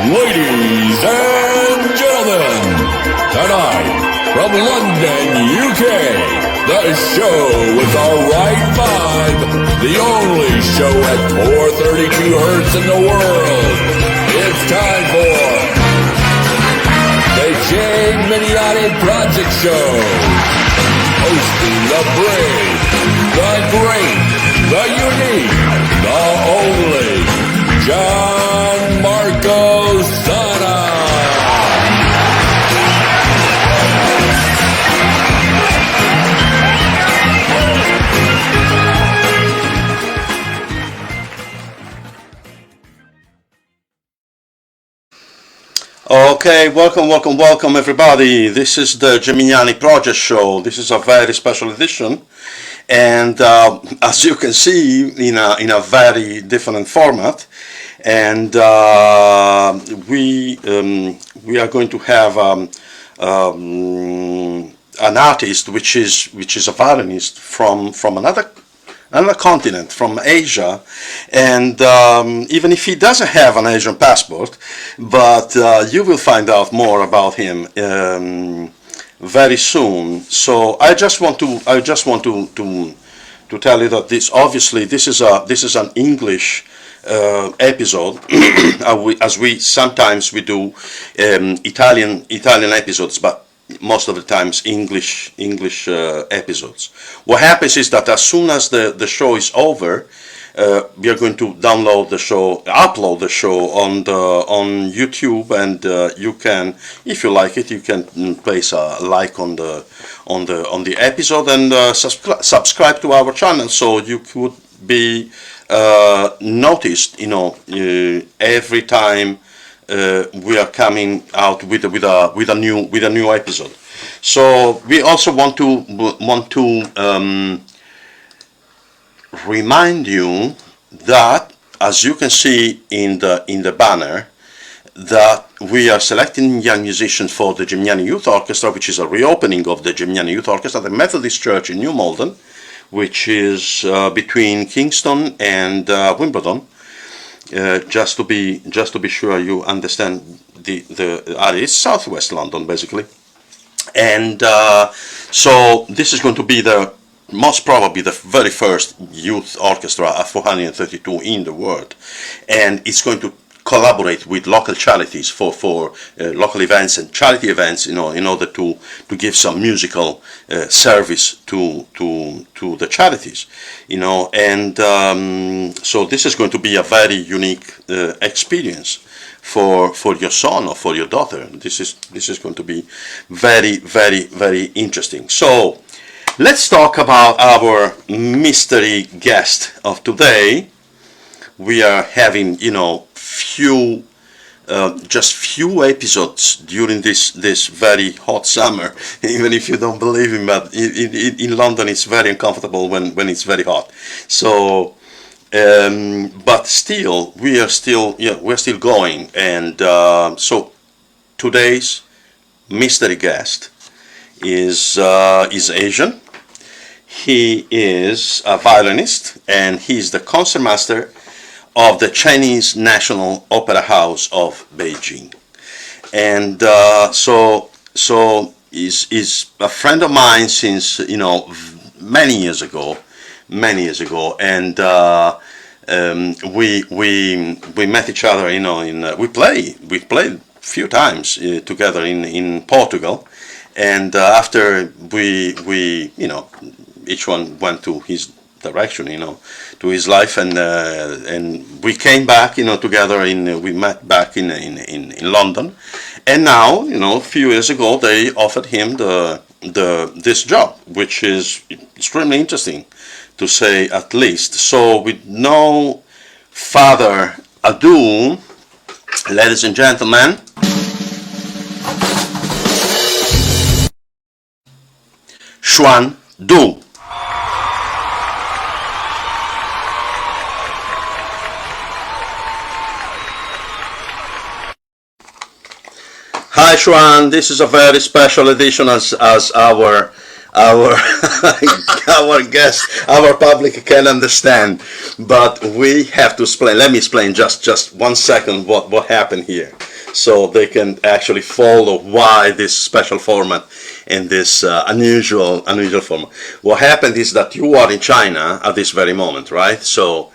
Ladies and gentlemen, tonight from London, UK, the show with the right vibe, the only show at 432 hertz in the world. It's time for the Jay Mignani Project Show. Hosting the brave, the great, the unique, the only John Marco Sana. Okay, welcome everybody. This is the Jay Mignani Project Show. This is a very special edition, and as you can see, in a very different format. And we are going to have an artist which is a violinist from another continent, from Asia, and even if he doesn't have an Asian passport, but you will find out more about him very soon. So I just want to tell you that this is an English episode, as we sometimes do Italian episodes, but most of the times English episodes. What happens is that as soon as the show is over, we are going to upload the show on YouTube, and you can, if you like it, you can place a like on the episode and subscribe to our channel, so you could be noticed, every time we are coming out with a new episode. So we also want to remind you that, as you can see in the banner, that we are selecting young musicians for the Jay Mignani Youth Orchestra, which is a reopening of the Jay Mignani Youth Orchestra at the Methodist Church in New Malden, which is between Kingston and Wimbledon. Just to be sure you understand the area, it's southwest London basically, and so this is going to be most probably the very first youth orchestra at 432 in the world, and it's going to collaborate with local charities for local events and charity events, in order to give some musical service to the charities, and so this is going to be a very unique experience for your son or for your daughter. This is going to be very, very, very interesting. So let's talk about our mystery guest of today. We are having, few episodes during this very hot summer. Even if you don't believe me, but in London it's very uncomfortable when it's very hot. So, but still, we're still going. And so today's mystery guest is Asian. He is a violinist, and he's the concertmaster of the Chinese National Opera House of Beijing, and so is a friend of mine since many years ago, and we met each other, we played a few times together in Portugal, and after we each one went to his direction, to his life, and we came back, together. We met back in London, and now, a few years ago, they offered him this job, which is extremely interesting, to say at least. So, with no further ado, ladies and gentlemen, Xuan Du. Hi Xuan, this is a very special edition as our our guest, our public can understand, but we have to explain. Let me explain just 1 second what happened here. so they can actually follow why this special format and this unusual format. What happened is that you are in China at this very moment, right? So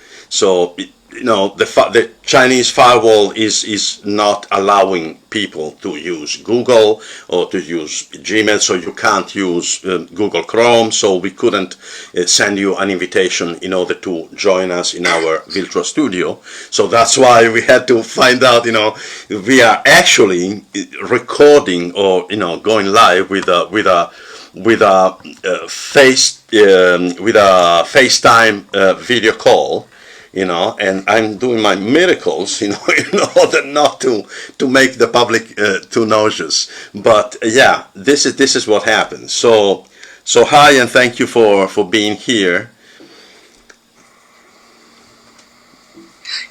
the Chinese firewall is not allowing people to use Google or to use Gmail, so you can't use Google Chrome. So we couldn't send you an invitation in order to join us in our virtual studio. So that's why we had to find out. We are actually recording or going live with a FaceTime video call. And I'm doing my miracles, in order not to make the public too nauseous. But yeah, this is what happens. So hi, and thank you for being here.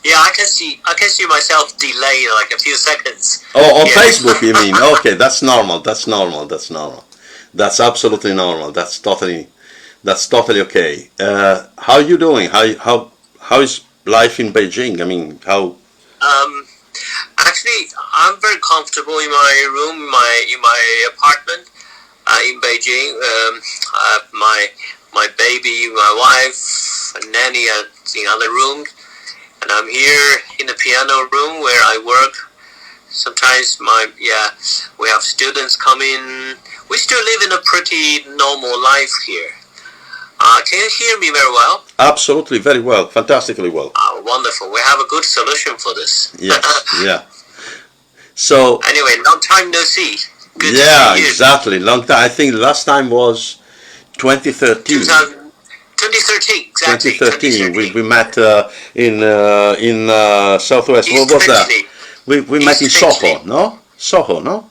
Yeah, I can see myself delay like a few seconds. Oh, on Facebook, you mean? Okay, that's normal. That's That's absolutely normal. That's totally okay. How are you doing? How is life in Beijing? I mean, how? Actually, I'm very comfortable in my room, in my apartment, in Beijing. I have my baby, my wife, a nanny in other room, and I'm here in the piano room where I work. Sometimes we have students come in. We still live in a pretty normal life here. Can you hear me very well? Absolutely, very well, fantastically well. Wonderful. We have a good solution for this. Yes, yeah. So anyway, long time no see. Good yeah, to see you. Exactly. Long time. I think last time was 2013. 2013, exactly. 2013. We met in Southwest. East What was that? Finchley. We met in Soho, no? Soho, no?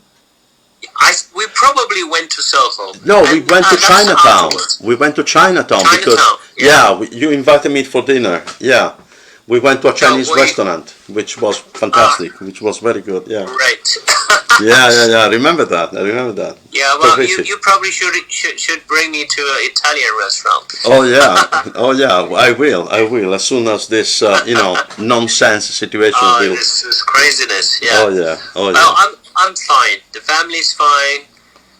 We probably went to Soho. No, we went to Chinatown. Afterwards. We went to Chinatown because you invited me for dinner. Yeah, we went to a Chinese restaurant, which was fantastic, which was very good. Yeah. Right. yeah. I remember that. Yeah, well, you probably should bring me to an Italian restaurant. Oh yeah. I will as soon as this nonsense situation will. This is craziness. Yeah. Oh yeah. Well, I'm fine. The family's fine.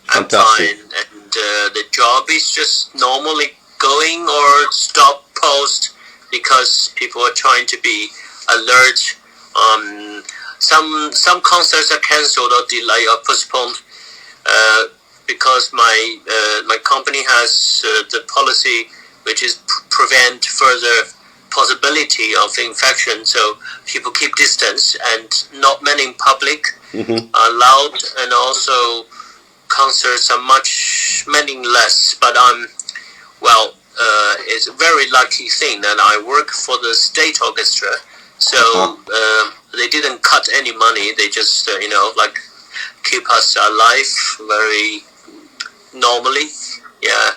I'm Fantastic. fine, and the job is just normally going or stop post because people are trying to be alert. Some concerts are cancelled or delayed or postponed because my company has the policy which is prevent further possibility of infection, so people keep distance and not many in public allowed, and also concerts are many less. But it's a very lucky thing that I work for the state orchestra, so they didn't cut any money. They just keep us alive very normally. Yeah,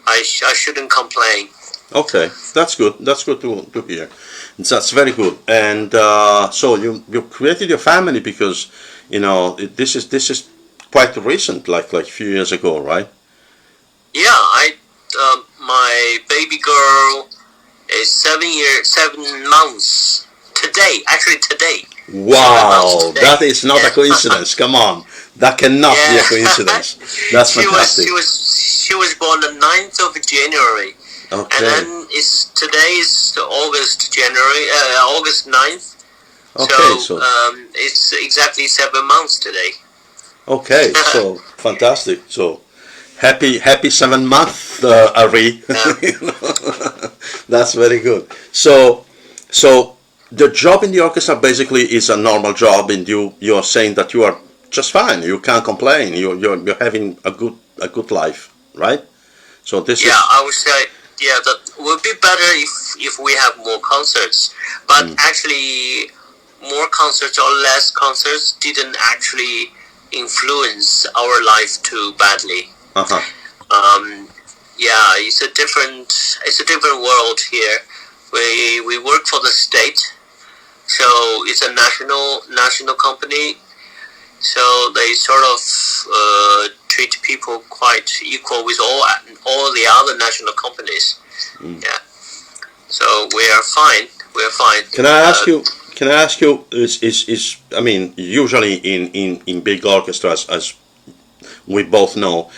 I shouldn't complain. Okay, that's good. That's good to hear. That's very good. And so you created your family because this is quite recent, like a few years ago, right? Yeah, my baby girl is 7 months today. Actually, today. Wow, that is not a coincidence. Come on, that cannot be a coincidence. That's fantastic. She was born the 9th of January. Okay. And then today is August 9th. Okay, so it's exactly 7 months today. Okay, so fantastic. So happy 7 month, Ari. That's very good. So the job in the orchestra basically is a normal job, and you're saying that you are just fine. You can't complain. You're having a good life, right? So this is. I would say. Yeah, that would be better if we have more concerts. But actually, more concerts or less concerts didn't actually influence our life too badly. It's a different world here. We work for the state, so it's a national company. So they sort of treat people quite equal with all the other national companies. Yeah. So we are fine. Can I can I ask you? I mean, usually in big orchestras, as we both know,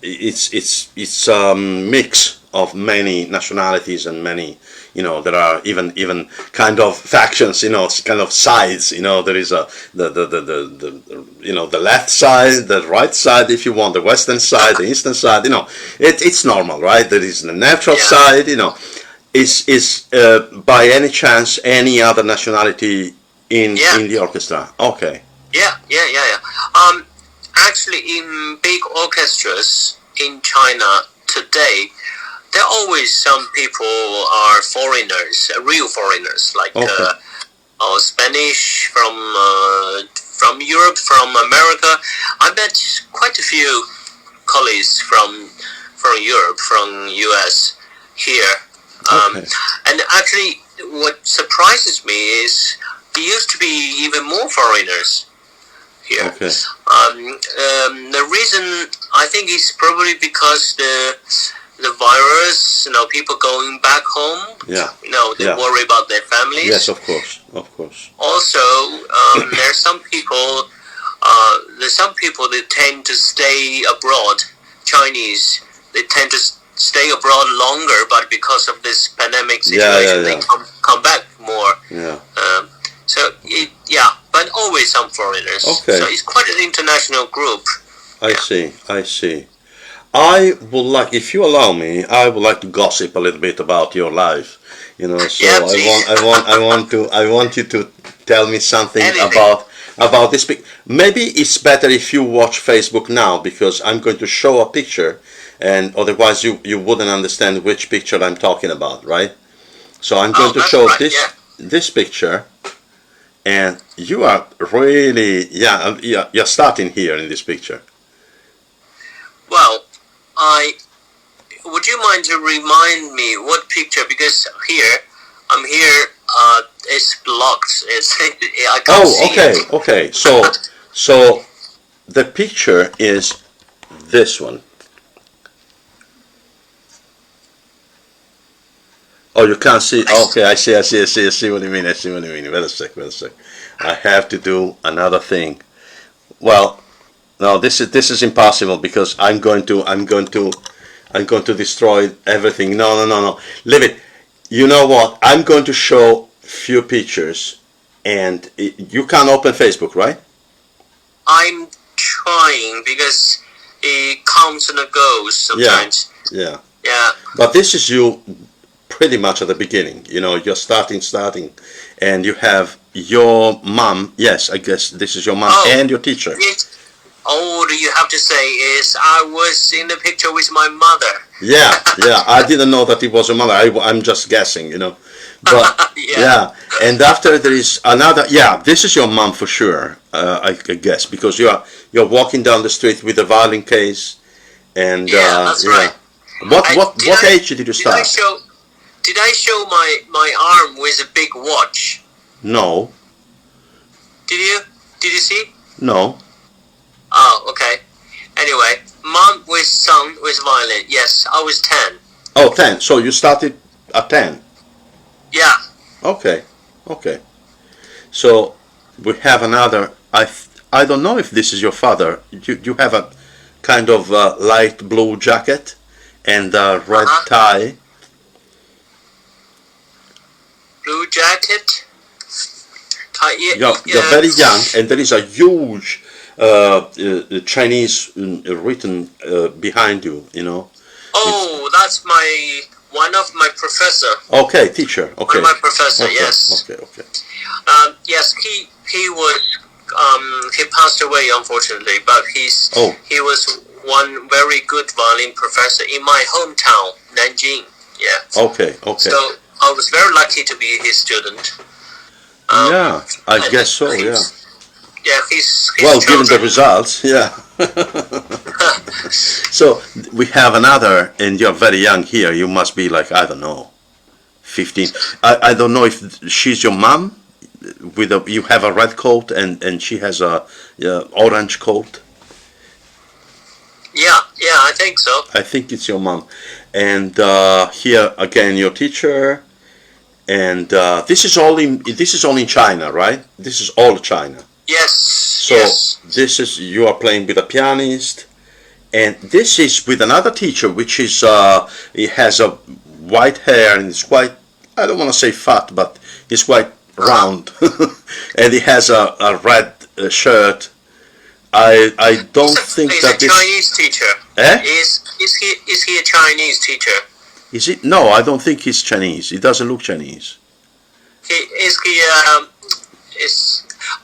it's a mix of many nationalities and many. There are even kind of factions. Kind of sides. There is the left side, the right side, if you want, the western side, the eastern side. It's normal, right? There is the neutral side. Is by any chance any other nationality in the orchestra? Okay. Yeah. Actually, in big orchestras in China today, there are always some people are foreigners, real foreigners, like Spanish from Europe, from America. I met quite a few colleagues from Europe, from US here. And actually, what surprises me is there used to be even more foreigners here. Okay. The reason I think is probably because the virus, people going back home. Yeah. They worry about their families. Yes, of course. Also, there's some people. There's some people that tend to stay abroad. Chinese, they tend to stay abroad longer, but because of this pandemic situation, they come back more. Yeah. But always some foreigners. Okay. So it's quite an international group. I see. I would like, if you allow me, I would like to gossip a little bit about your life. So I want you to tell me something about this. Maybe it's better if you watch Facebook now, because I'm going to show a picture, and otherwise you wouldn't understand which picture I'm talking about, right? So I'm going to show this picture, and you are really you're starting here in this picture. Well, would you mind to remind me what picture? Because I'm here. It's blocked. I can't see it. Okay. So the picture is this one. Oh, you can't see. Okay, I see what you mean. Wait a sec. I have to do another thing. Well, no, this is impossible, because I'm going to destroy everything. No. Leave it. You know what? I'm going to show few pictures, and you can't open Facebook, right? I'm trying, because it comes and it goes sometimes. Yeah. Yeah. But this is you pretty much at the beginning. You're starting, and you have your mom. Yes, I guess this is your mom and your teacher. All you have to say is I was in the picture with my mother. Yeah. I didn't know that it was your mother. I'm just guessing, But and after there is another. Yeah, this is your mom for sure. I guess, because you're walking down the street with a violin case, and that's right. What age did you start? Did I show my arm with a big watch? No. Did you see? No. Oh, okay. Anyway, mom with son with violin. Yes, I was 10. Oh, 10. So you started at 10. Yeah. Okay. So we have another. I don't know if this is your father. You have a kind of light blue jacket and a red tie. Blue jacket. You're very young, and there is a huge Chinese written behind you. Oh, that's one of my professor. Okay, teacher. Okay. One of my professor. Yes. Okay. Yes, he was. He passed away, unfortunately, but he was one very good violin professor in my hometown, Nanjing. Yeah. Okay. So I was very lucky to be his student. I guess so. Yeah. Yeah, he's well, given the results, yeah. So we have another, and you're very young here. You must be like, I don't know, 15. I don't know if she's your mom. You have a red coat, and she has a orange coat. Yeah, I think so. I think it's your mom. And here again, your teacher, And this is all in China, right? This is all China. Yes. So yes. this is, you are playing with a pianist, and this is with another teacher, which is he has a white hair and it's quite, I don't want to say fat, but he's quite round, and he has a red shirt. I don't think he's that a this Chinese teacher. Eh? Is he a Chinese teacher? Is it? No, I don't think he's Chinese. He doesn't look Chinese.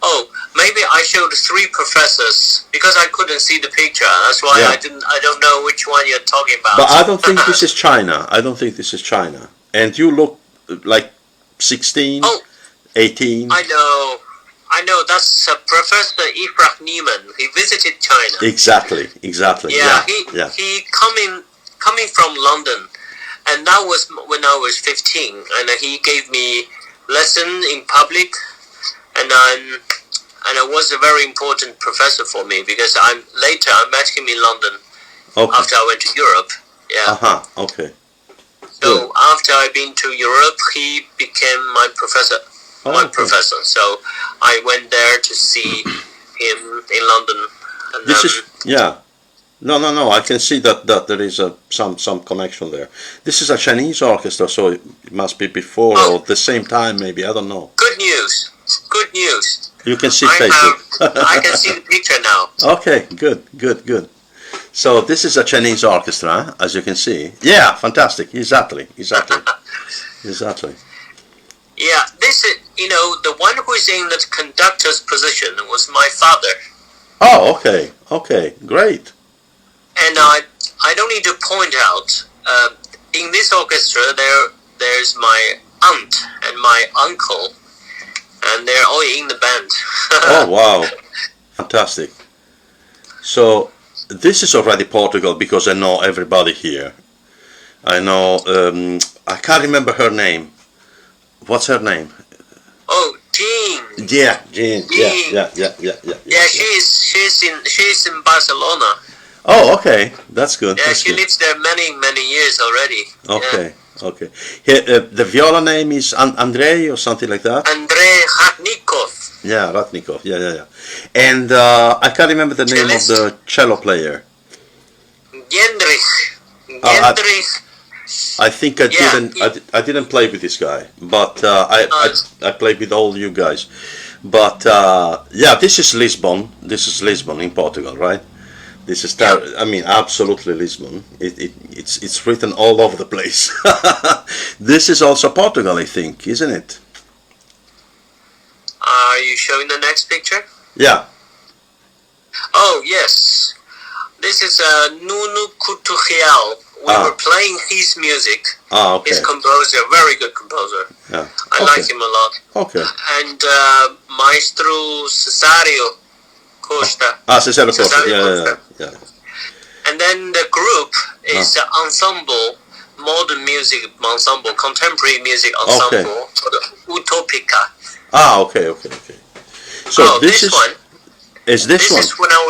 Oh, maybe I showed 3 professors because I couldn't see the picture. That's why Yeah. I don't know which one you're talking about. But I don't think this is China. I don't think this is China. And you look like 16, Oh. 18. I know. That's Professor Ephraim Neiman. He visited China. Exactly. Yeah, Yeah. he coming from London, and that was when I was 15, and he gave me lesson in public, and it was a very important professor for me because I met him in London Okay. after I went to Europe. Yeah. Okay. So good. after I've been to Europe, he became my professor. Okay. So I went there to see him in London. And This is, yeah. No. I can see that there is some connection there. This is a Chinese orchestra, so it must be before or the same time, maybe. I don't know. Good news. Good news. You can see faces. I can see the picture now. Okay, good. So this is a Chinese orchestra, as you can see. Yeah, fantastic. Exactly. Yeah, this is, the one who is in the conductor's position was my father. Oh, okay, great. And I don't need to point out, in this orchestra there's my aunt and my uncle, and they're all in the band. Oh, wow. Fantastic. So this is already Portugal because I know everybody here. I know, I can't remember her name. What's her name? Oh, Jean. Yeah, Jean. Yeah. Yeah, she's in Barcelona. Oh, okay. That's good. Yeah, That's she good. lives there many years already. Okay. Here, the viola name is Andrei or something like that? Andrei Khatnikov. Yeah, Ratnikov. Yeah. And I can't remember the name of the cello player. Gendrich. I think I didn't play with this guy, but I played with all you guys. But yeah, this is Lisbon. This is Lisbon in Portugal, right? This is absolutely Lisbon. It's written all over the place. This is also Portugal, I think, isn't it? Are you showing the next picture? Yeah. Oh yes, this is Nuno Couto. We were playing his music. Okay. His composer, very good composer. Yeah. I like him a lot. Okay. And Maestro Cesario Costa. Cesario Costa. Yeah. And then the group is the ensemble, modern music ensemble, contemporary music ensemble, called Utopica. Okay. So this is one. Is this one? This is when I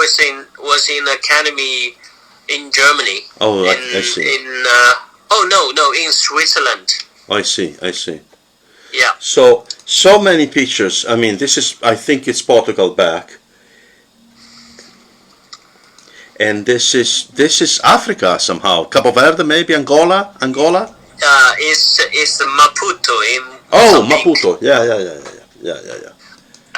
was in academy in Germany. Oh, I see. In Switzerland. I see. Yeah. So many pictures. I mean, I think it's Portugal back. And this is Africa somehow. Cabo Verde, maybe Angola. It's Maputo in. Oh, Mozambique. Maputo. Yeah.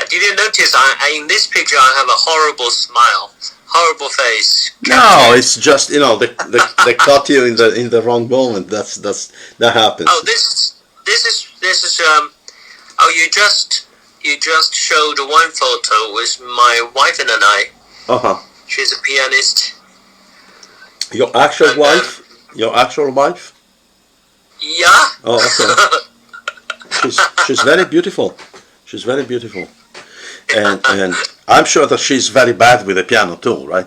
Did you notice? In this picture, I have a horrible smile, horrible face. No, it's just they caught you in the wrong moment. That happens. Oh, this is Oh, you just showed one photo with my wife and I. She's a pianist. Your actual wife? Your actual wife? Yeah. Oh, okay. She's very beautiful. And I'm sure that she's very bad with the piano too, right?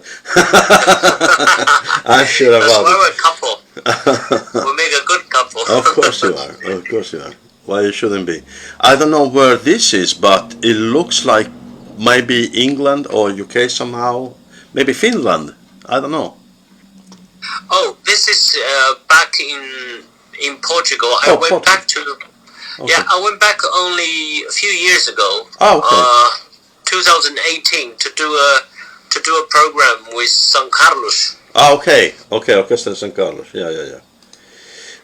I'm sure about it. We're a couple. We make a good couple. Of course you are. Why you shouldn't be? I don't know where this is, but it looks like maybe England or UK somehow. Maybe Finland. I don't know. Oh, this is back in Portugal. I went back to Okay. Yeah, I went back only a few years ago. Oh, okay. 2018 to do a program with San Carlos. Ah, okay. Okay, Orchestra San Carlos. Yeah, yeah, yeah.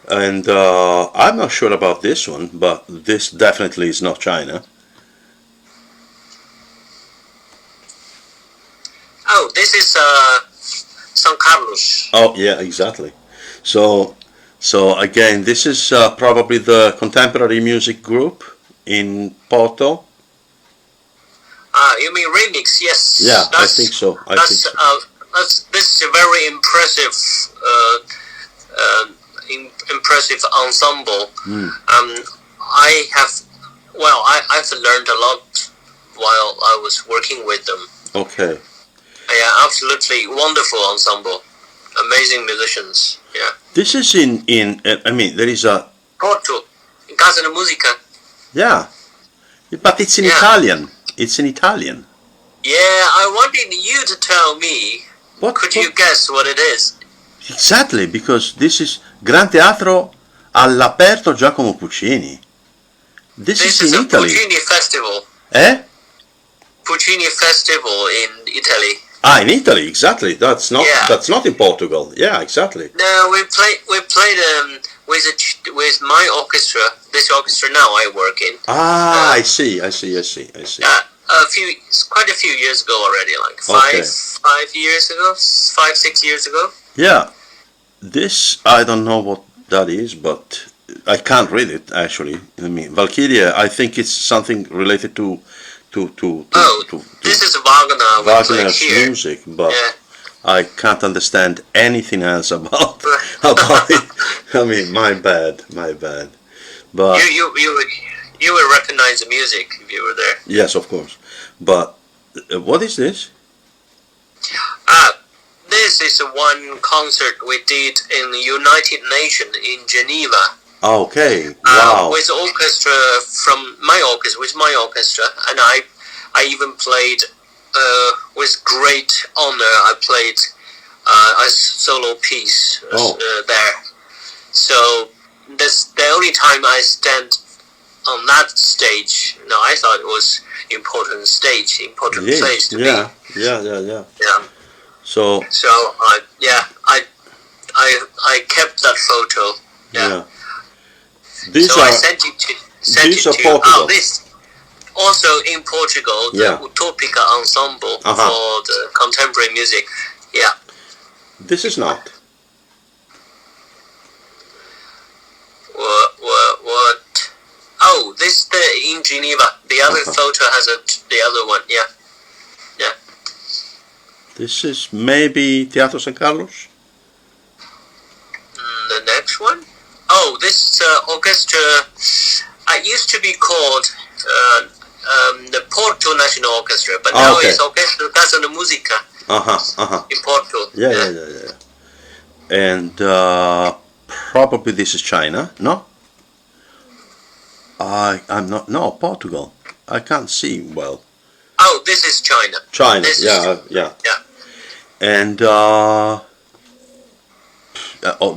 And I'm not sure about this one, but this definitely is not China. Oh, this is San Carlos. Oh, yeah, exactly. So, again, this is probably the contemporary music group in Porto. You mean remix? Yes. Yeah, I think so. I think so. This is a very impressive, impressive ensemble. I've learned a lot while I was working with them. Okay. Yeah, absolutely wonderful ensemble, amazing musicians. Yeah. This is I mean, there is a, Porto, in Casa de Musica. yeah, but it's in Yeah. Italian. It's in Italian. Yeah, I wanted you to tell me. What? Could you guess what it is? Exactly, because this is Gran Teatro all'aperto Giacomo Puccini. This This is is in a Italy. Puccini festival. Eh? Puccini festival in Italy. Ah, in Italy, exactly. That's not Yeah. that's not in Portugal. Yeah, exactly. No, we played with my orchestra. This orchestra now I work in. Ah, I see. Quite a few years ago already, like Okay. 6 years ago. Yeah. This, I don't know what that is, but I can't read it actually. I mean, Valkyria, I think it's something related to This is Wagner. We played Wagner's here. music, but Yeah. I can't understand anything else about about it. I mean, my bad. But You will recognize the music if you were there. yes, of course. But what is this? This is one concert we did in the United Nations in Geneva. Okay. Wow. With orchestra from my orchestra, and I even played with great honor. I played a solo piece there. So that's the only time I stand on that stage. No, I thought it was important place to be. Yeah. Yeah. So I kept that photo. yeah. These So I are sent it to these are you. Portugal. Oh, this also in Portugal, the Yeah. Utopica ensemble Uh-huh. for the contemporary music. Yeah. This is not. What? Oh, this in Geneva. The other Uh-huh. photo has the other one. Yeah. This is maybe Teatro San Carlos. The next one. Oh, this orchestra. It used to be called the Porto National Orchestra, but now okay. it's Orchestra Casa de Musica in Porto. Yeah. And probably this is China, no? I'm not. No, Portugal. I can't see well. Oh, this is China. China. This is- Yeah. Yeah. And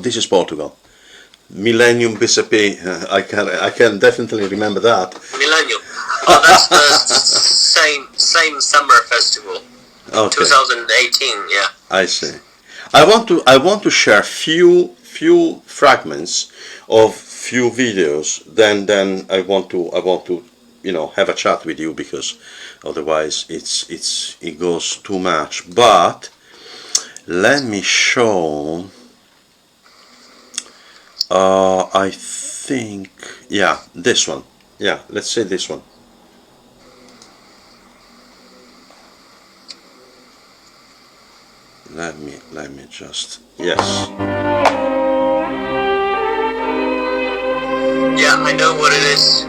this is Portugal. Millennium BCP. I can definitely remember that. Millennium. Oh, that's the same summer festival. Okay. 2018. Yeah. I see. I want to share few fragments of few videos. Then I want to have a chat with you, because otherwise it goes too much. But let me show. I think this one. Yeah, let's say this one. Let me just yes. Yeah, I know what it is.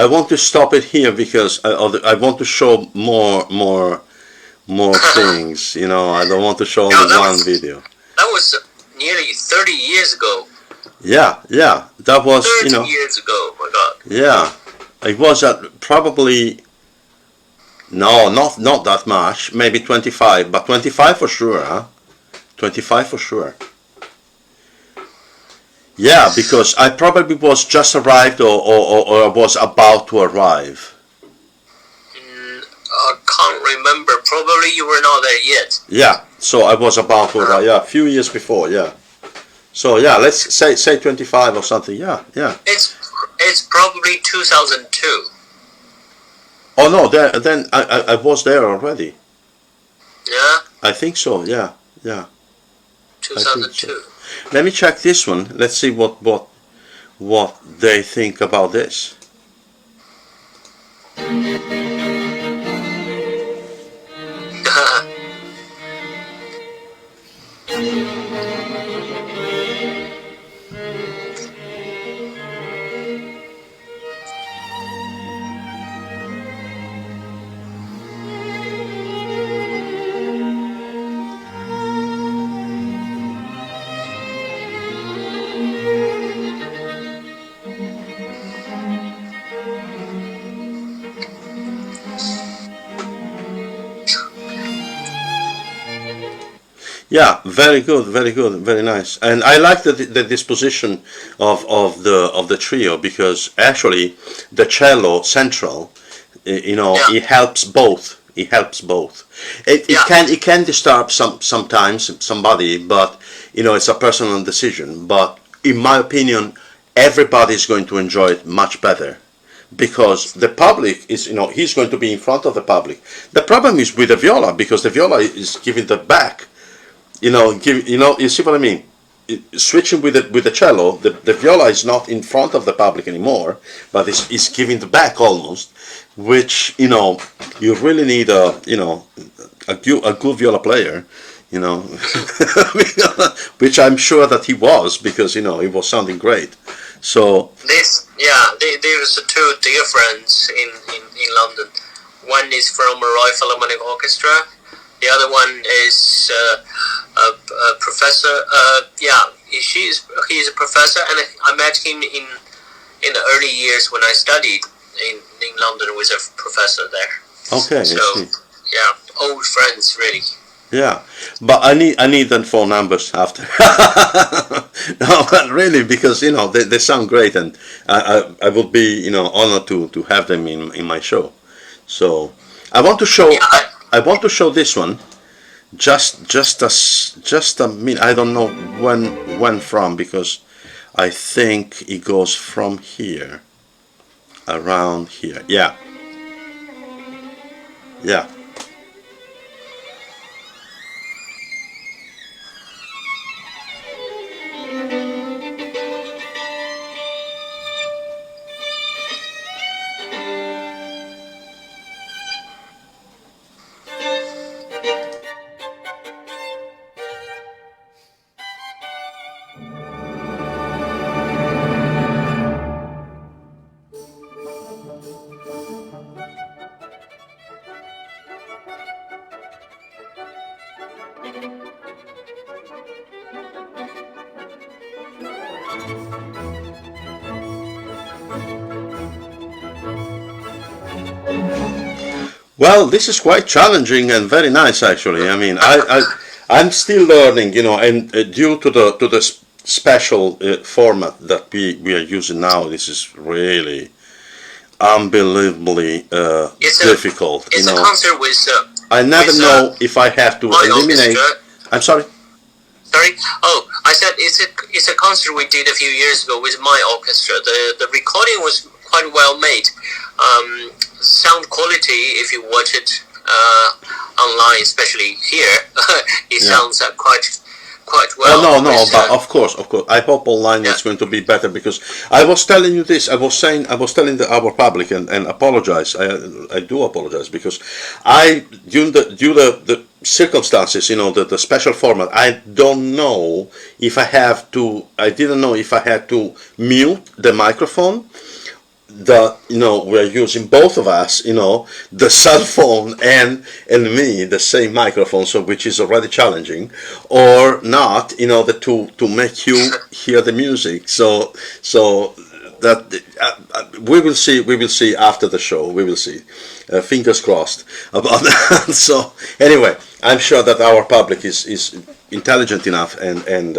I want to stop it here because I want to show more things. You know, I don't want to show No, only that one was- video. That was nearly 30 years ago. Yeah, that was 30 you know. years ago, my God. Yeah, it was at probably no, not that much. Maybe 25, but 25 for sure, huh? 25 for sure. Yeah, because I probably was just arrived or was about to arrive. I can't remember. Probably you were not there yet. Yeah, so I was about to arrive. Yeah, a few years before. Yeah. So yeah, let's say 25 or something. Yeah. It's probably 2002. Oh no, then I was there already. Yeah, I think so. Yeah. 2002. Let me check this one. Let's see what they think about this. Yeah, very good, very nice. And I like the disposition of the trio because actually the cello central, it helps both. It helps both. It can disturb sometimes somebody, but it's a personal decision. But in my opinion, everybody is going to enjoy it much better. Because the public is, he's going to be in front of the public. The problem is with the viola because the viola is giving the back. You see what I mean? Switching with the cello, the viola is not in front of the public anymore, but it's giving the back almost, which you really need a good viola player, which I'm sure that he was because he was sounding great. So there's two difference in London. One is from a Royal Philharmonic Orchestra. The other one is a professor. He's a professor, and I met him in the early years when I studied in London with a professor there. Okay, so I see. yeah, old friends really. Yeah, but I need them phone numbers after. No, but really, because they sound great, and I would be honored to have them in my show. So I want to show. I want to show this one. Just a minute. I don't know when from because I think it goes from here, around here. Yeah. Well, this is quite challenging and very nice, actually. I mean, I'm still learning, and due to the special format that we are using now, this is really unbelievably difficult. It's a concert with. I never know if I have to eliminate. Orchestra. I'm sorry. Sorry. Oh, I said it's a concert we did a few years ago with my orchestra. The recording was quite well made. Sound quality, if you watch it online, especially here, it sounds quite well. Oh, no, but of course. I hope online it's going to be better because I was telling you this. I was telling our public and apologize. I do apologize because due to the circumstances, the special format. I don't know if I didn't know if I had to mute the microphone. that we're using, both of us, the cell phone and me, the same microphone, so which is already challenging, or not, in order to make you hear the music. So that we will see after the show. We will see. Fingers crossed about that. So anyway, I'm sure that our public is intelligent enough and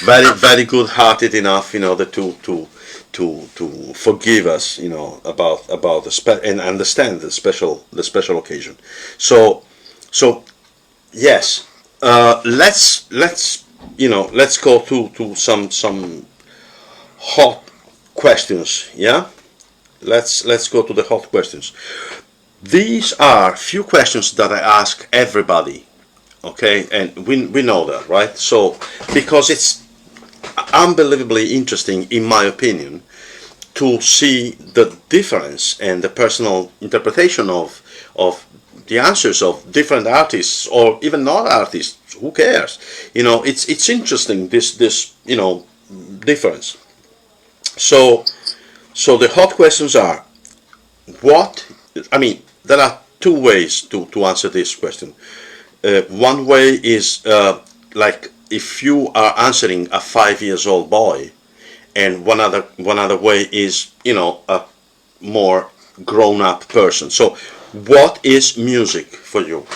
very good hearted enough in order to forgive us, about and understand the special occasion. So yes, let's go to some hot questions. Yeah, let's go to the hot questions. These are few questions that I ask everybody. Okay, and we know that, right? So because it's unbelievably interesting, in my opinion, to see the difference and the personal interpretation of the answers of different artists, or even not artists. Who cares? It's interesting, this difference. So the hot questions are, there are two ways to answer this question. One way is like if you are answering a 5 years old boy, and one other way is a more grown up person. So what is music for you?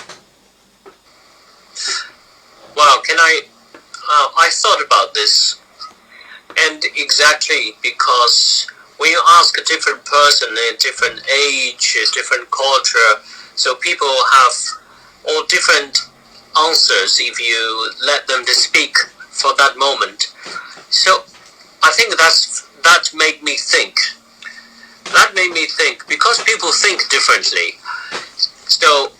Well, I thought about this, and exactly because when you ask a different person, a different age, a different culture, so people have all different answers if you let them to speak for that moment. So I think that made me think. That made me think because people think differently. So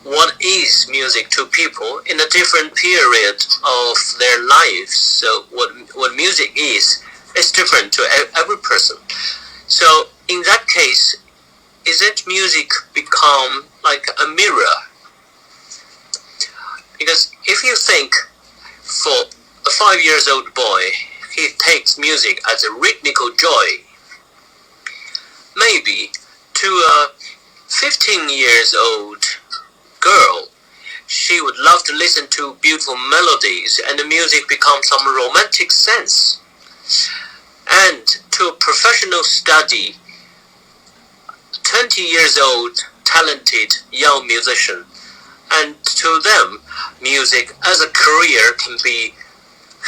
what is music to people in a different period of their lives? So what music is different to every person. So in that case, isn't music become like a mirror? Because if you think for a 5 years old boy, he takes music as a rhythmical joy. Maybe to a 15 years old girl, she would love to listen to beautiful melodies and the music becomes some romantic sense. And to a professional study, 20 years old talented young musician, and to them, music as a career can be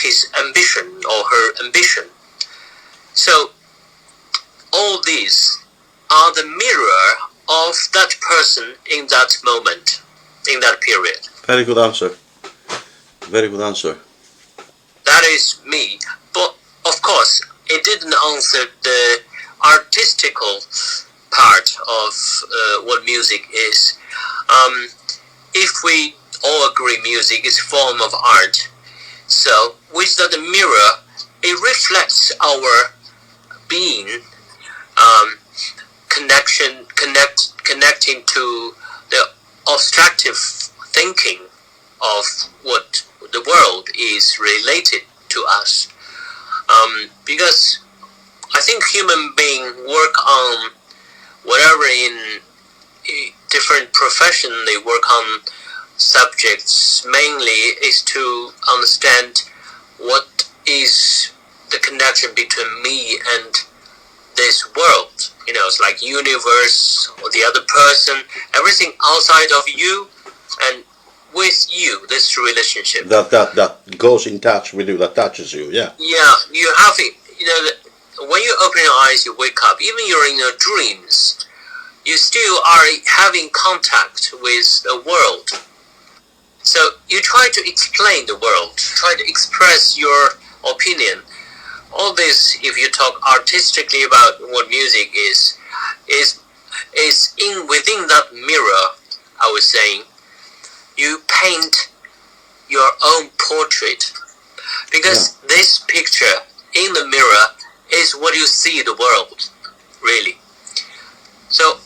his ambition or her ambition. So all these are the mirror of that person in that moment, in that period. Very good answer. Very good answer. That is me. But of course, it didn't answer the artistical part of what music is. If we all agree music is a form of art, so with that mirror, it reflects our being, connecting to the abstractive thinking of what the world is related to us. Because I think human beings work on whatever in different profession they work on subjects, mainly is to understand what is the connection between me and this world. It's like universe or the other person, everything outside of you and with you, this relationship. That goes in touch with you, that touches you, yeah. Yeah, you have it, when you open your eyes, you wake up, even you're in your dreams, you still are having contact with the world. So you try to explain the world, try to express your opinion. All this, if you talk artistically about what music is within that mirror, I was saying, you paint your own portrait. Because this picture in the mirror is what you see the world, really. So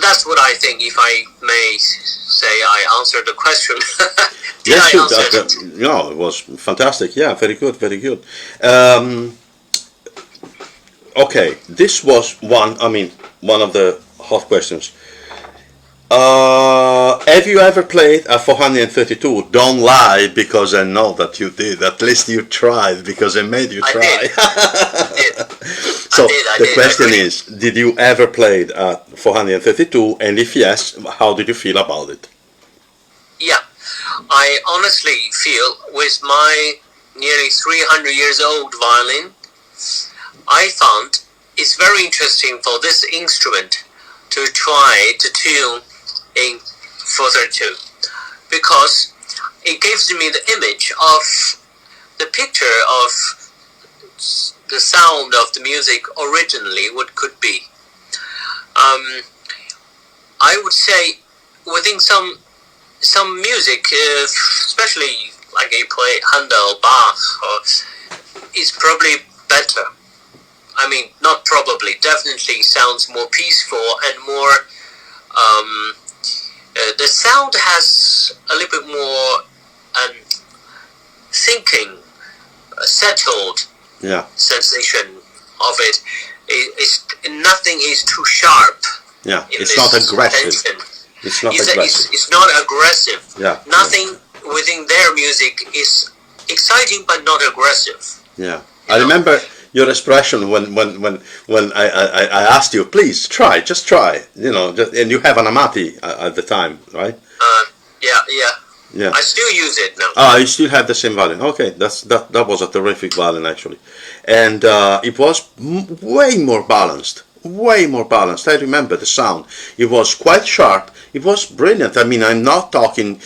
that's what I think, if I may say I answered the question. Yes, you did. No, it was fantastic. Yeah, very good, very good. Okay, this was one of the hot questions. Have you ever played a 432? Don't lie, because I know that you did. At least you tried, because I made you I try. did. I did. So I the did. question I really- is, did you ever play a 432? And if yes, how did you feel about it? Yeah, I honestly feel with my nearly 300 years old violin, I found it's very interesting for this instrument to try to tune in 432 because it gives me the image of the picture of the sound of the music originally what could be. I would say within some music, especially like you play Handel, Bach, is probably better. I mean, not probably, definitely sounds more peaceful and more. The sound has a little bit more thinking, settled Yeah, sensation of it. Nothing is too sharp. yeah. In It's this not aggressive. tension. It's not aggressive. It's not aggressive. Yeah. Nothing within their music is exciting but not aggressive. Yeah. I remember your expression when I asked you, please try, just try, and you have an Amati at the time, right? Yeah. Yeah. I still use it now. Ah, you still have the same violin. Okay, that was a terrific violin actually, and it was way more balanced. Way more balanced. I remember the sound. It was quite sharp. It was brilliant. I mean, I'm not talking,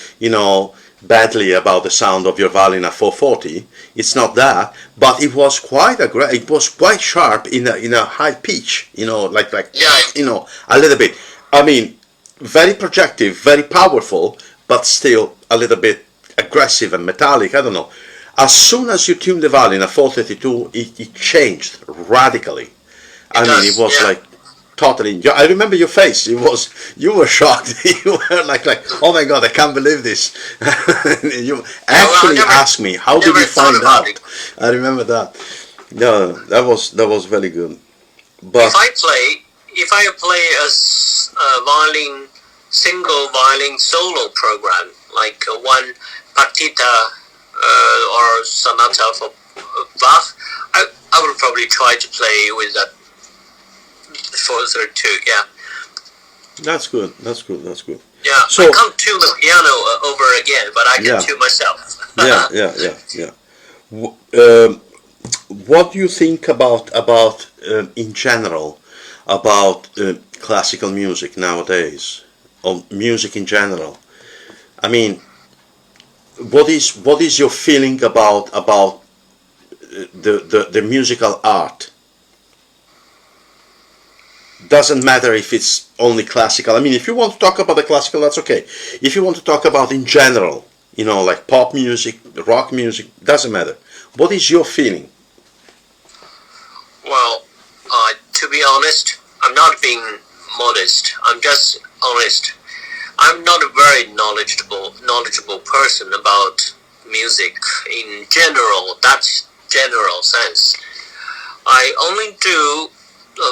badly about the sound of your violin at 440. It's not that, but it was quite it was quite sharp in a high pitch. Like Yeah. a little bit. I mean, very projective, very powerful, but still a little bit aggressive and metallic. I don't know. As soon as you tune the violin at 432, it changed radically. It was yeah. like totally. I remember your face. You were shocked. You were like, oh my God, I can't believe this. You actually asked me, how did you find out? I remember that. No, that was very good. But If I play a violin, single violin solo program, like one partita or sonata for Bach, I would probably try to play with that 432. Yeah. that's good. That's good. That's good. Yeah. So- I can't tune the piano over again, but I can Yeah. tune myself. Yeah. What do you think about in general about classical music nowadays, or music in general? I mean, what is your feeling about the musical art? Doesn't matter if it's only classical. I mean, if you want to talk about the classical, that's okay. If you want to talk about in general, like pop music, rock music, doesn't matter. What is your feeling? Well, to be honest, I'm not being modest. I'm just honest. I'm not a very knowledgeable person about music in general. That's general sense. I only do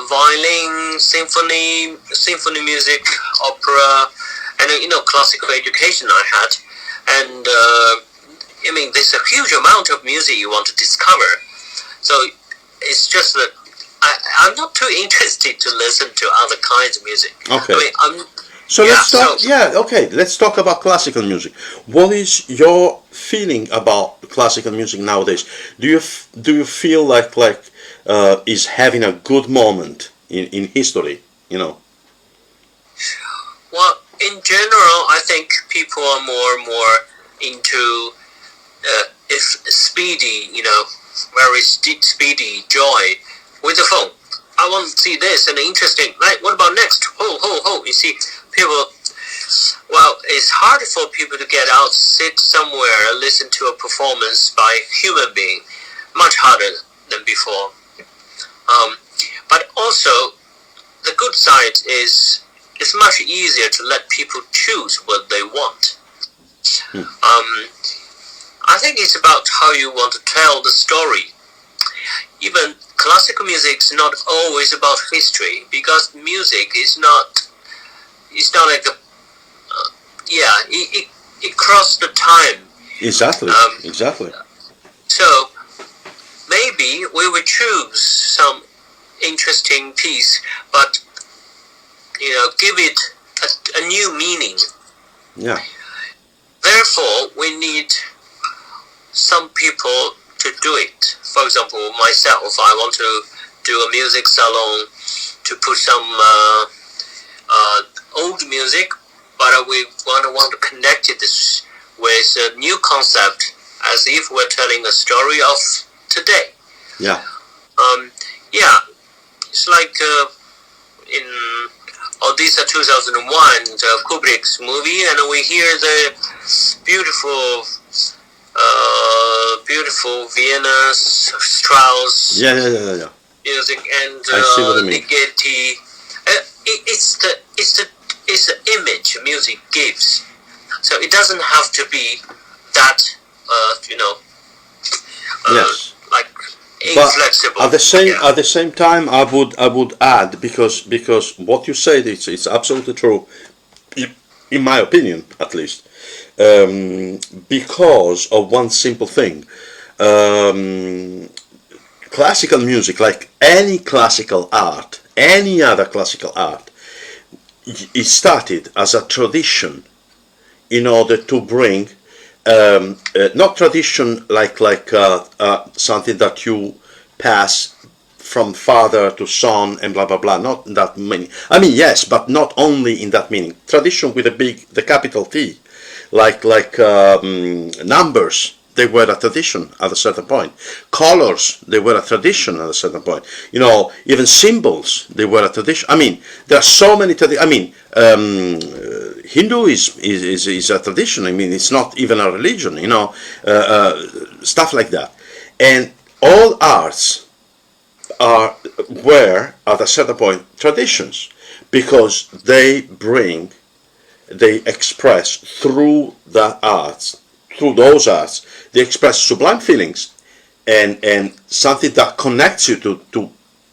violin, symphony music, opera, and classical education I had. And there's a huge amount of music you want to discover. So it's just that I'm not too interested to listen to other kinds of music. Okay. So let's talk. Okay. Let's talk about classical music. What is your feeling about classical music nowadays? Do you feel like is having a good moment in history? Well, in general, I think people are more and more into speedy, very speedy joy with the phone. I want to see this and interesting. Right? What about next? Ho. You see, people. Well, it's hard for people to get out, sit somewhere, and listen to a performance by a human being. Much harder than before. But also, the good side is it's much easier to let people choose what they want. I think it's about how you want to tell the story. even classical music is not always about history, because music is not. It's not like a. It crossed the time. Exactly. Exactly. So maybe we will choose some interesting piece, but give it a new meaning. Yeah. Therefore, we need some people to do it. For example, myself, I want to do a music salon to put some old music, but we want to connect this with a new concept, as if we're telling a story of today. Yeah. It's like in Odessa 2001, Kubrick's movie, and we hear the beautiful Vienna Strauss Yeah. music and I see what you mean. Ligeti. It's the image music gives. So it doesn't have to be that Yes. like But inflexible. at the same time, I would add, because what you said, it's absolutely true, in my opinion at least, because of one simple thing. Classical music, like any classical art, any other classical art, it started as a tradition in order to bring not tradition like something that you pass from father to son and blah blah blah, not that many. I mean, yes, but not only in that meaning. Tradition with the capital T, like numbers, they were a tradition at a certain point. Colors, they were a tradition at a certain point. Even symbols, they were a tradition. I mean, there are so many traditions. I mean, Hindu is a tradition. I mean, it's not even a religion. Stuff like that. And all arts were at a certain point traditions, because they express through those arts, they express sublime feelings and something that connects you to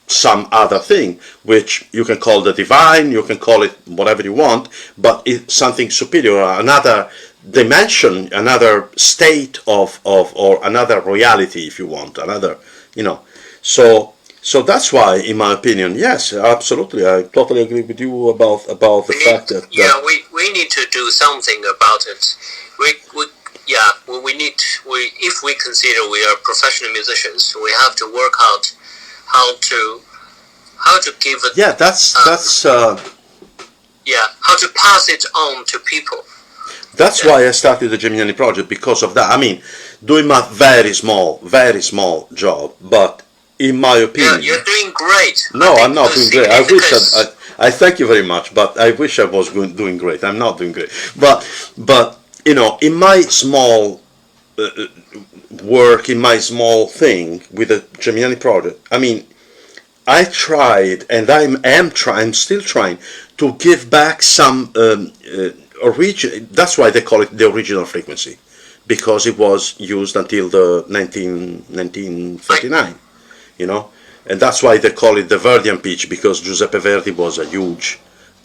some other thing, which you can call the divine, you can call it whatever you want, but it's something superior, another dimension, another state of or another reality, if you want, so that's why, in my opinion, yes, absolutely, I totally agree with you about the fact that we need to do something about it. If we consider we are professional musicians, we have to work out how to give it. Yeah, that's how to pass it on to people. That's why I started the Geminiani project, because of that. I mean, doing my very small job, but in my opinion, you're doing great. No, I'm not doing great. I wish I thank you very much, but I wish I was doing great. I'm not doing great, but in my small work, in my small thing with the Geminiani project, I mean, I tried, and I'm still trying to give back some origin. That's why they call it the original frequency, because it was used until the 1939, and that's why they call it the Verdian pitch, because Giuseppe Verdi was a huge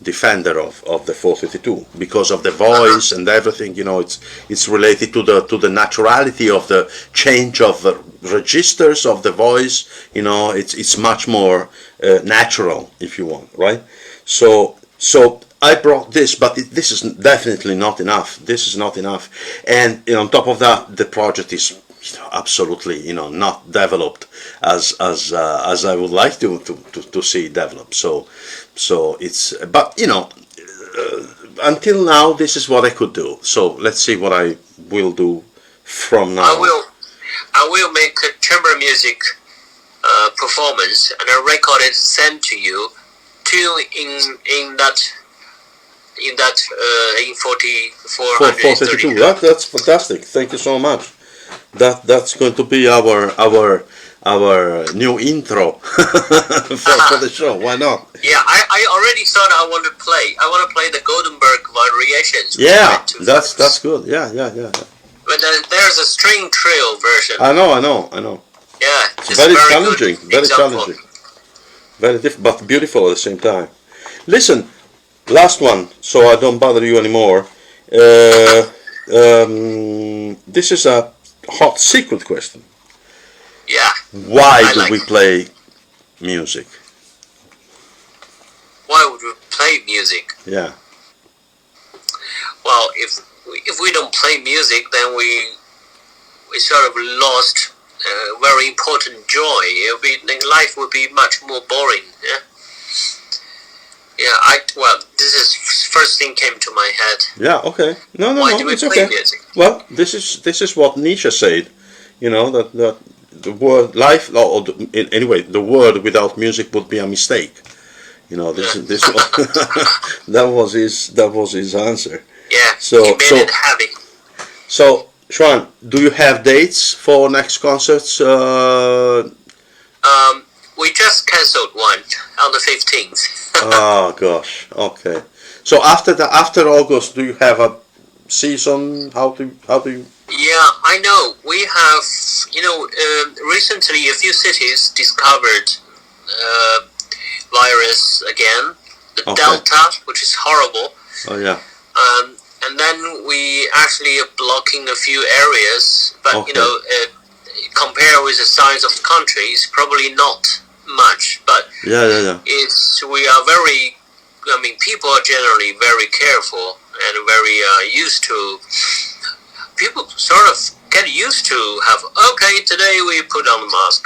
defender of the 432, because of the voice and everything. It's related to the naturality of the change of the registers of the voice. It's much more natural, if you want, right? So I brought this, but this is definitely not enough. This is not enough, and on top of that, the project is absolutely not developed as I would like to see it developed. So it's, but until now, this is what I could do. So let's see what I will do from now. I will make a chamber music performance, and I record it, send to you, in 432. That's fantastic. Thank you so much. That's going to be our new intro for the show. Why not? Yeah, I already thought I want to play the Goldenberg variations. Yeah, that's good. Yeah. But there's a string trio version. I know. Yeah, Yeah, It's it's very good challenging, very example. challenging. Very but beautiful at the same time. Listen, last one, so I don't bother you anymore. This is a hot secret question. Yeah, Why I do like we it. play music? Why would we play music? Yeah. Well, if we don't play music, then we sort of lost very important joy. Then life would be much more boring. Yeah. Yeah. Well, this is first thing came to my head. Yeah. Okay. No. Why do we It's play okay. music? Well, this is what Nietzsche said. You know that the word life, anyway, the word without music would be a mistake. You know, this was that was his answer. Yeah. So He made it heavy. So, Sean, do you have dates for next concerts? We just cancelled one on the 15th. Oh gosh. Okay. So after August, do you have a season? How do you? Yeah, I know. We have, recently a few cities discovered virus again, the Okay. Delta, which is horrible. Oh yeah. And then we actually are blocking a few areas, but Okay. compare with the size of the country, it's probably not much. But Yeah. we are very. I mean, people are generally very careful and very used to. People sort of get used to have. Okay, today we put on the mask.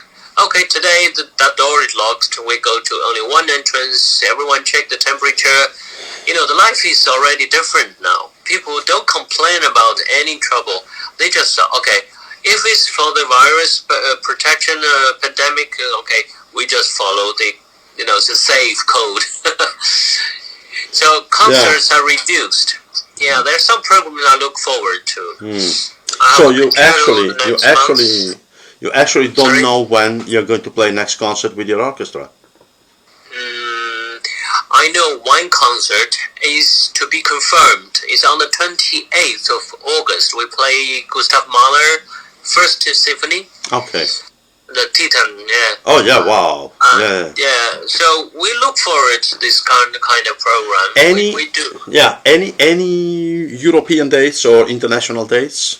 Okay, today that door is locked. We go to only one entrance. Everyone check the temperature. The life is already different now. People don't complain about any trouble. They just okay. If it's for the virus protection pandemic, okay, we just follow the the safe code. So concerts are reduced. Yeah, there's some programs I look forward to. So you actually don't Sorry? know when you're going to play next concert with your orchestra. I know one concert is to be confirmed. It's on the 28th of August. We play Gustav Mahler First Symphony, Okay. the Titan. Yeah. Oh yeah. Wow. Yeah. Yeah. So we look forward to this kind of program. Any We do. Yeah. Any European dates or international dates?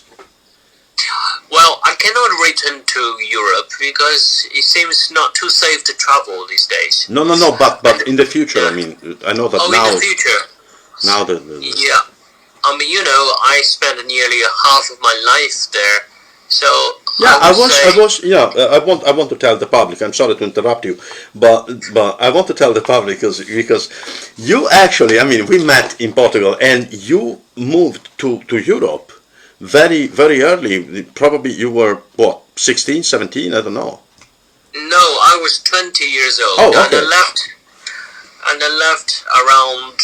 Well, I cannot return to Europe because it seems not too safe to travel these days. No. But in the future, I mean, I know that Oh, now in the future. now the Yeah. I mean, I spent nearly half of my life there. So yeah, I would say, I want to tell the public. I'm sorry to interrupt you, but I want to tell the public because you actually, I mean, we met in Portugal and you moved to Europe very very early. Probably you were what 16, 17? I don't know. no, I was 20 years old. Oh, And okay. I left around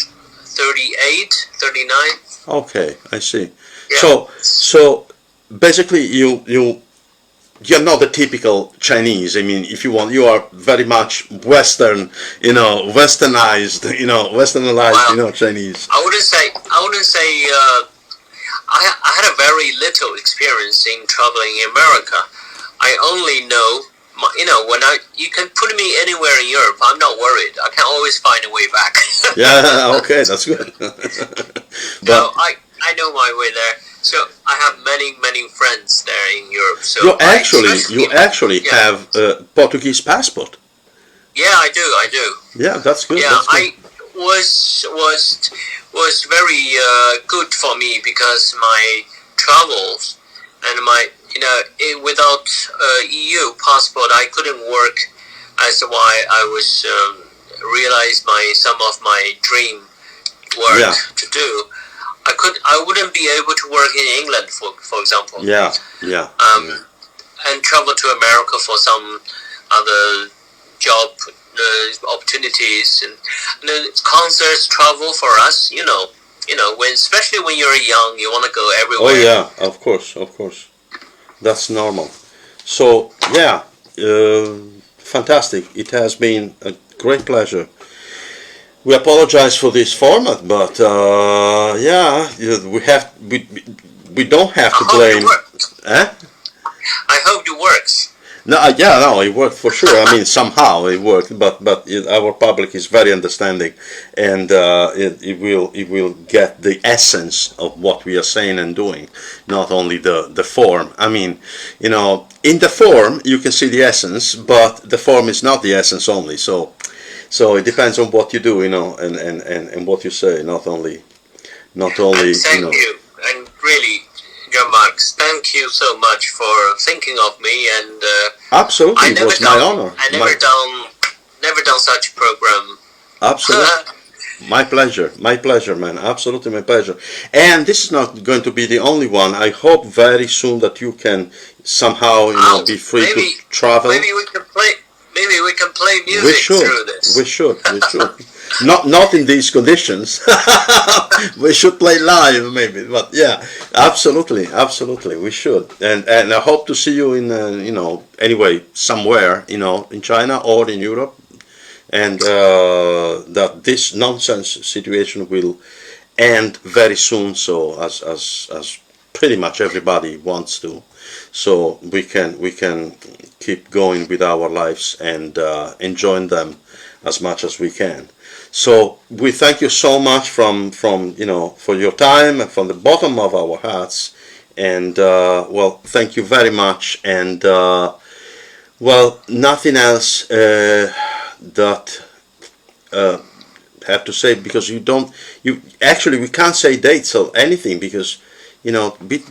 38, 39. Okay, I see. Yeah. So basically, you're not the typical Chinese. I mean, if you want, you are very much Western, westernized, Wow. Chinese. I wouldn't say. I had a very little experience in traveling in America. I only know, when you can put me anywhere in Europe, I'm not worried. I can always find a way back. Yeah, okay, that's good. So But I know my way there. So I have many friends there in Europe. So you I actually yeah. have a Portuguese passport. Yeah, I do. Yeah, that's good. Yeah, That's good. I was very good for me because my travels and without EU passport I couldn't work. That's why I was realized some of my dream work Yeah. to do. I wouldn't be able to work in England for example. Yeah. And travel to America for some other job opportunities and then concerts travel for us. Especially when you're young, you want to go everywhere. Oh yeah, of course. That's normal. So yeah, fantastic. It has been a great pleasure. We apologize for this format, but we don't have to I hope blame. it works. Eh? I hope it works. No, yeah, no, it worked for sure. I mean, somehow it worked, but our public is very understanding, and it will get the essence of what we are saying and doing, not only the form. I mean, in the form you can see the essence, but the form is not the essence only. So it depends on what you do, and what you say, not only. And thank you, and really, John Marks, thank you so much for thinking of me. And Absolutely, it was my honor. I never done such a program. Absolutely. My pleasure, man. Absolutely my pleasure. And this is not going to be the only one. I hope very soon that you can somehow, be free maybe, to travel. Maybe we can play. Maybe we can play music through this. We should. Not in these conditions. We should play live, maybe. But yeah, absolutely, we should. And I hope to see you in, anyway, somewhere, in China or in Europe, and that this nonsense situation will end very soon. So as pretty much everybody wants to, so we can keep going with our lives and enjoying them as much as we can. So we thank you so much from for your time and from the bottom of our hearts. And well, thank you very much. And well, nothing else that have to say, because we can't say dates or anything, because we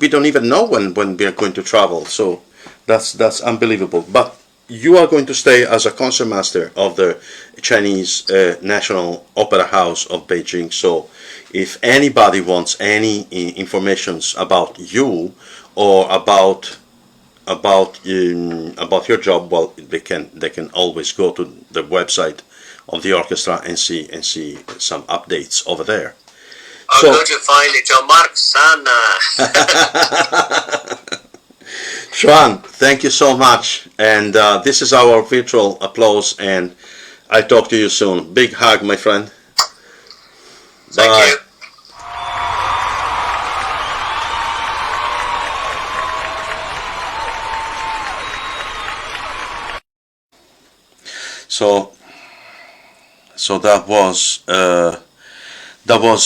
don't even know when we are going to travel. So that's unbelievable. But you are going to stay as a concertmaster of the Chinese National Opera House of Beijing. So if anybody wants any information about you or about your job, well, they can always go to the website of the orchestra and see some updates over there. I'll go to find it, John Marks, Xuan, thank you so much. And this is our virtual applause, and I talk to you soon. Big hug, my friend. Thank Bye. you. So that was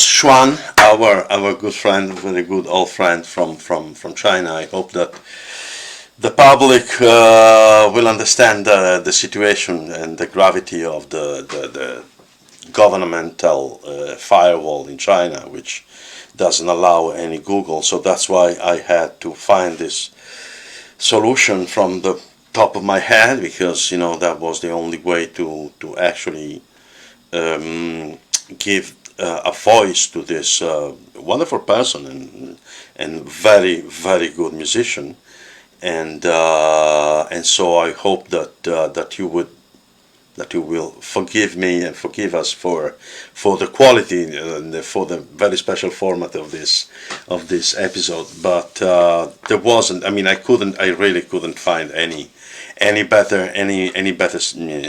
Xuan, our good friend, very good old friend from China. I hope that the public will understand the situation and the gravity of the governmental firewall in China, which doesn't allow any Google. So that's why I had to find this solution from the top of my head, because that was the only way to actually give a voice to this wonderful person and very, very good musician. And so I hope that you will forgive me and forgive us for the quality and for the very special format of this episode. But there wasn't. I mean, I really couldn't find any better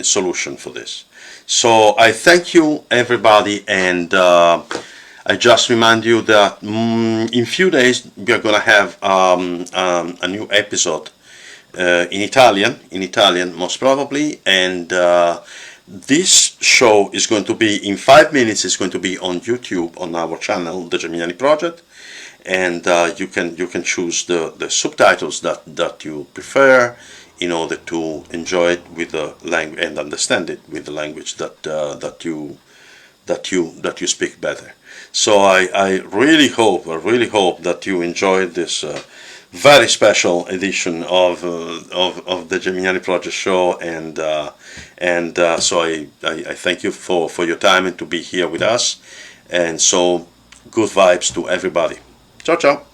solution for this. So I thank you, everybody, and I just remind you that in few days we are going to have a new episode in Italian most probably, and this show is going to be in 5 minutes. It's going to be on YouTube on our channel, the Gemignani Project, and you can choose the subtitles that you prefer, in order to enjoy it with the language and understand it with the language that you speak better. So I really hope that you enjoyed this very special edition of the Gemignani Project show, and so I thank you for your time and to be here with us, and so good vibes to everybody. Ciao ciao.